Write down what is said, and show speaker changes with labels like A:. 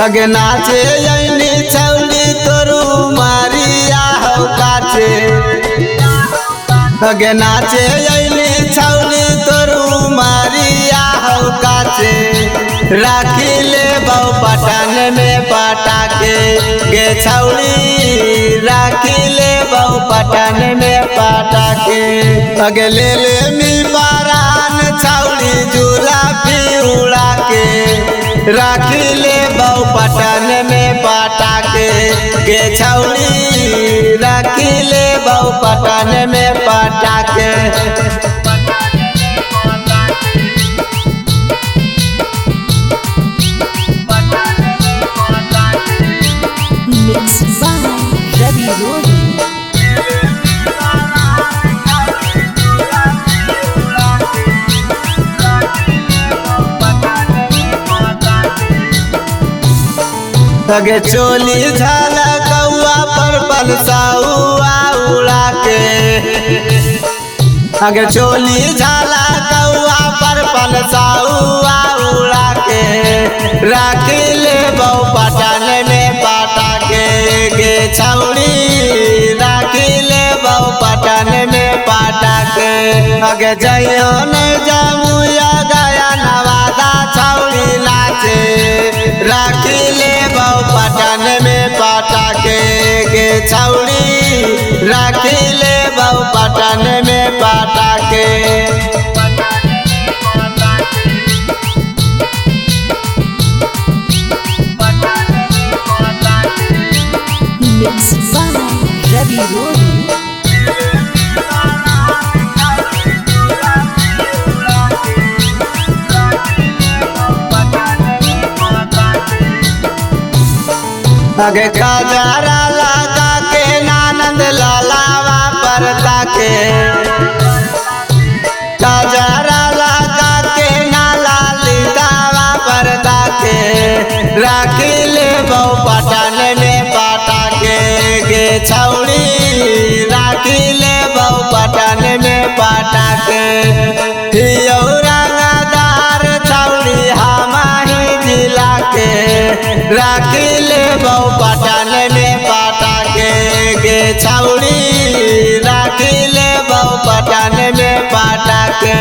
A: अगे नाचे यनी छौली तोरू मारिया हो काचे। अगे नाचे यनी छौली तोरू मारिया हो काचे। राखी ले बहु पटान में पटाके गे छौली। राखी ले बहु पटान में पटाके। अगे ले मी बारान छौली जुलाफी उड़ा के। राखी ले बहु पटान में पटाके गे छौली। राखी ले बहु पटान में पटाके।
B: Mixed by Ravi Rohi.
A: अगे चोली झाला कौआ पर पलसाउआ उड़ा के। अगे चोली झाला कौआ पर पलसाउआ उड़ा के। राखी ले बहु पटान में पटाके गे छौली। राखी ले बहु पटान में पटाके। अगे जइयो न जामुया गया नवादा छौली नाचे। राखी ले बहु पटान में पटाके गे छौली। राखी ले बहु पटान में पटाके।
B: Mixed by Ravi Rohi.
A: अगे काजरा लगा के नानंद लालावा परता के। काजरा लगा के नाला लितावा परता के। राखी ले बहु पटान में पटाके गे छौली। राखी ले बहु पटान में पटाके। हियो रंगदार छौली हमारी जिला के। राखी ले बहु पटान में पटाके गे छौली। राखी ले बहु पटान में पटाके।